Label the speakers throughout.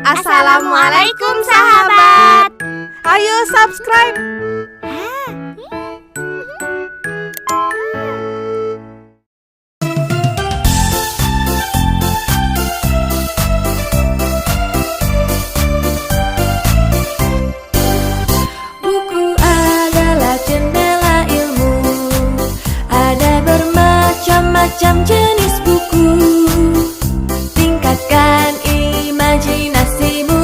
Speaker 1: Assalamualaikum sahabat.
Speaker 2: Ayo subscribe.
Speaker 3: Buku adalah jendela ilmu. Ada bermacam-macam jenis buku. Tingkatkan imajinasimu.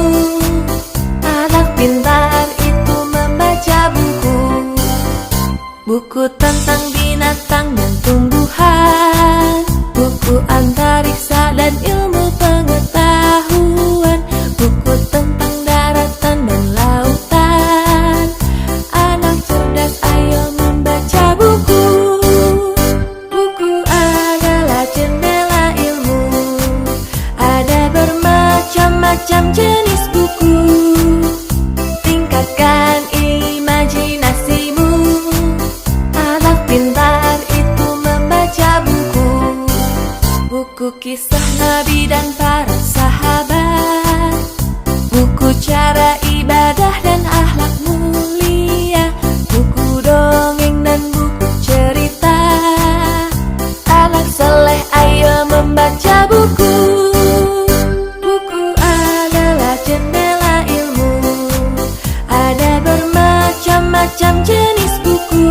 Speaker 3: Anak pintar itu membaca buku. Buku tentang binatang dan tumbuhan. Buku antariksa dan ilmu pengetahuan. Buku tentang daratan dan lautan. Anak cerdas, ayo membaca buku. Buku adalah jendela ilmu. Ada bermacam-macam jenis buku. Tingkatkan imajinasimu. Anak pintar itu membaca buku. Buku kisah Nabi dan para sahabat. Buku cara ibadah dan akhlak mulia. Buku dongeng dan buku cerita. Anak soleh, ayo membaca buku. Buku adalah jendela ilmu. Ada bermacam-macam jenis buku.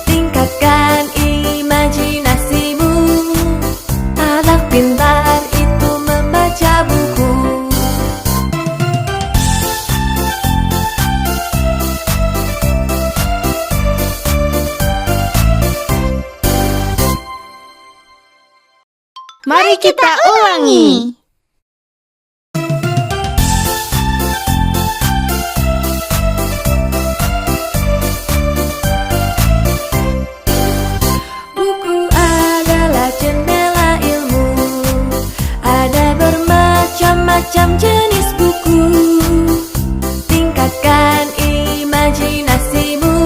Speaker 3: Tingkatkan imajinasimu. Anak pintar itu membaca buku.
Speaker 1: Mari kita ulangi.
Speaker 3: Buku adalah jendela ilmu. Ada bermacam-macam jenis buku. Tingkatkan imajinasimu.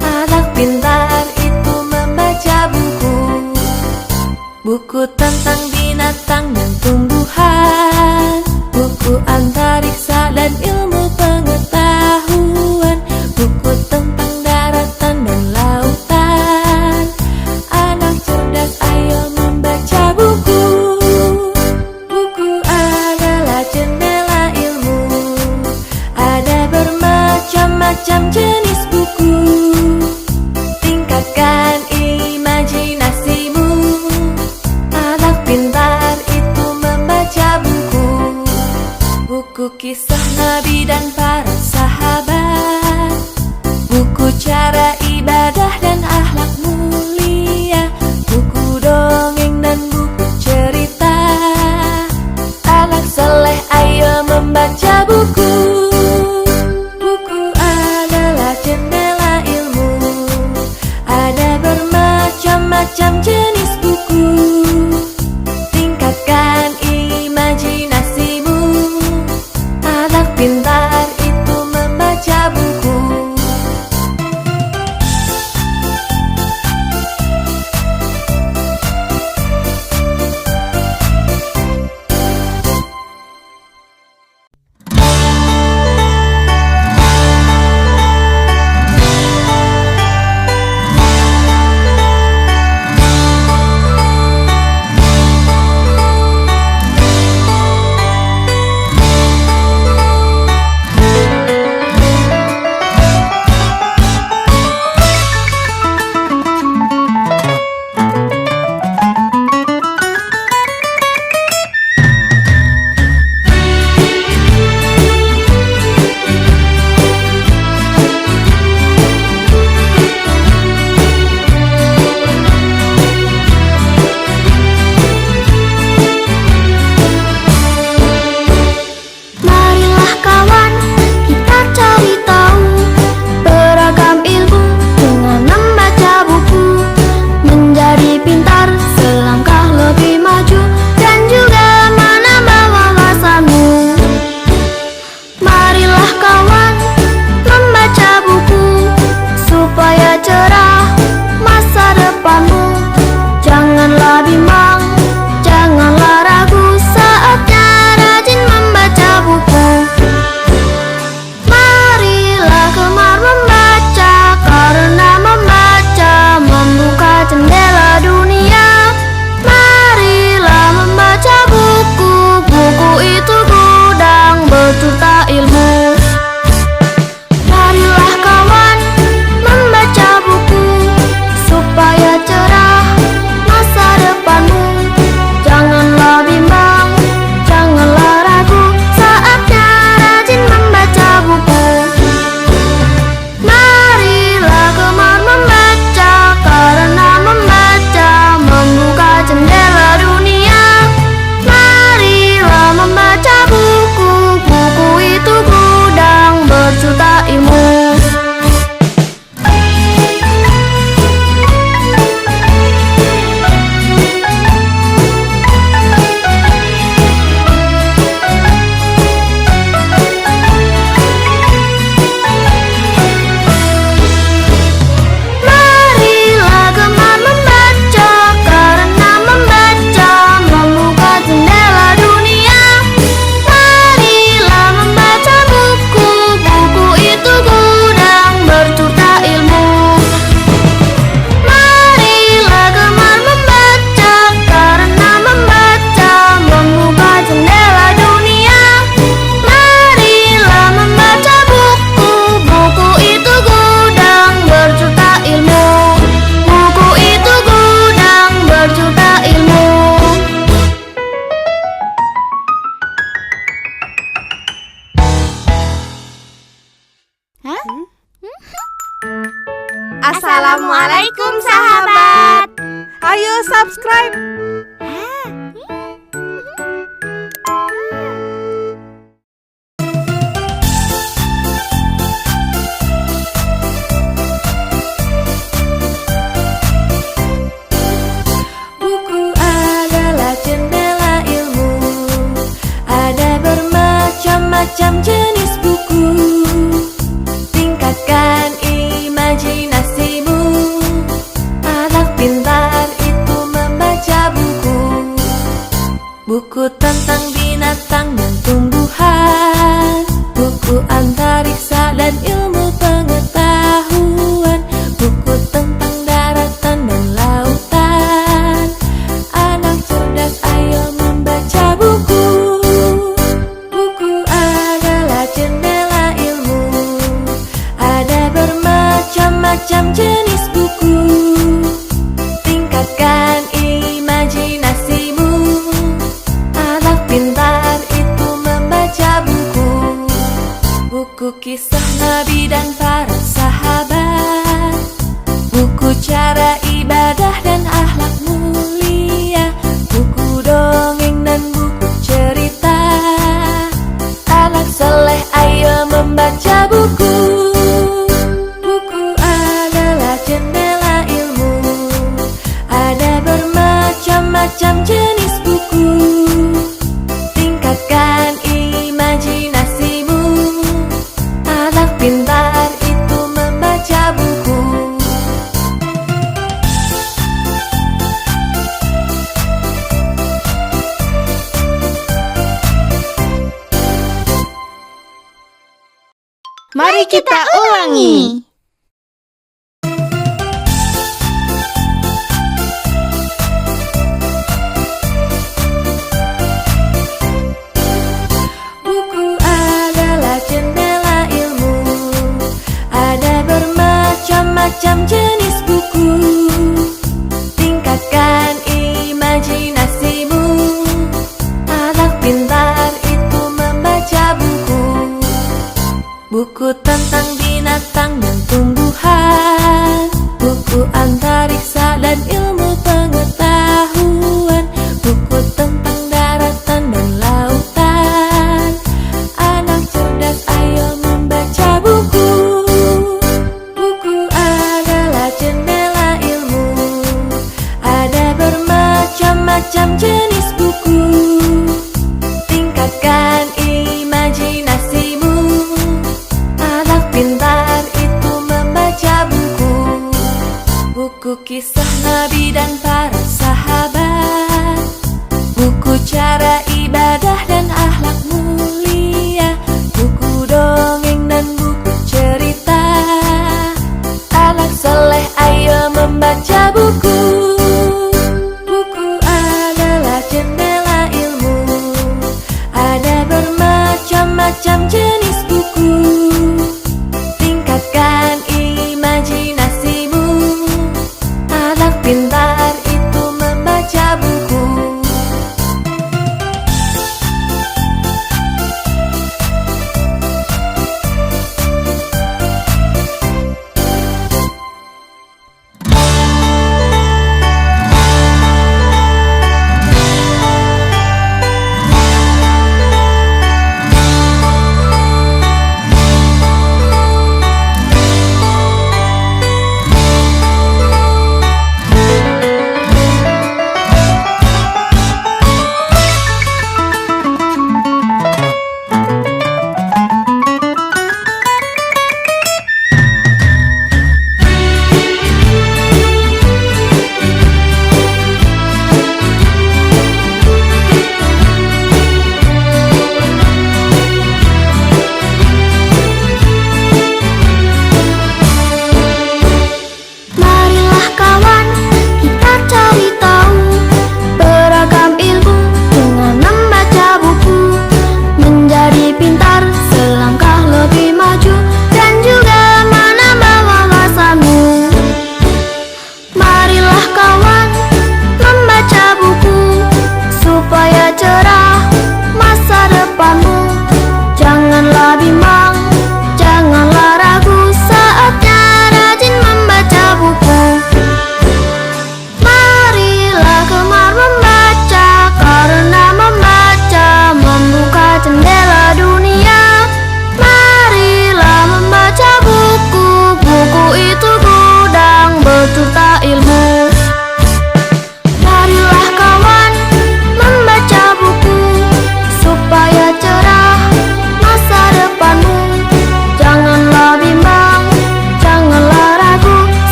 Speaker 3: Anak pintar itu membaca buku. Buku tentang binatang dan tumbuhan. Buku antariksa dan ilmu pengetahuan. Buku tentang daratan dan lautan. Anak cerdas, ayo membaca buku. Buku adalah jendela ilmu. Ada bermacam-macam jenis buku. Tingkatkan imajinasimu. Anak pintar itu membaca buku. Buku kisah Nabi dan para sahabat. Buku cara ibadah dan akhlak mulia. Buku dongeng dan buku cerita. Anak soleh, ayo membaca buku. Buku adalah jendela ilmu. Ada bermacam-macam jenis buku. Tingkatkan imajinasimu. Anak pintar itu membaca buku. buku tentang binatang dan tumbuhan, buku antariksa dan ilmu pengetahuan, buku tentang daratan dan lautan. Anak cerdas, ayo membaca buku. Buku adalah jendela ilmu. Ada bermacam-macam jenis buku. Tingkatkan imajinasimu. Anak pintar itu membaca buku. Buku kisah Nabi dan para sahabat, buku cara ibadah dan akhlak mulia, buku dongeng dan buku cerita. Anak soleh, ayo membaca buku. Buku adalah jendela ilmu. Ada bermacam-macam jenis buku. Tingkatkan imajinasimu. Anak pintar itu membaca buku.
Speaker 1: Mari kita ulangi.
Speaker 3: Buku adalah jendela ilmu. Ada bermacam-macam jenis buku. Tingkatkan imajinasimu. Anak pintar itu membaca buku. Buku tentang binatang dan tumbuhan, buku antariksa dan ilmu pengetahuan, buku tentang daratan dan lautan. Anak cerdas, ayo membaca buku. Buku adalah jendela ilmu. Ada bermacam-macam jenis buku. Tingkatkan imajinasimu. Anak pintar itu membaca buku. Buku kisah Nabi dan para sahabat, buku cara ibadah dan akhlak mulia, buku dongeng dan buku cerita. Anak soleh, ayo membaca buku. Buku adalah jendela ilmu. Ada bermacam-macam jenis buku. Tingkatkan imajinasimu. Anak pintar itu membaca buku.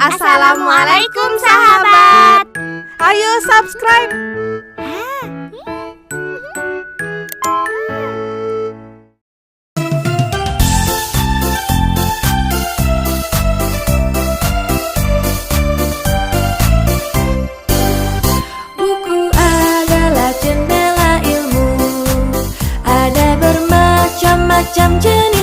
Speaker 2: Assalamualaikum sahabat. Ayo subscribe.
Speaker 3: Buku adalah jendela ilmu. Ada bermacam-macam jenis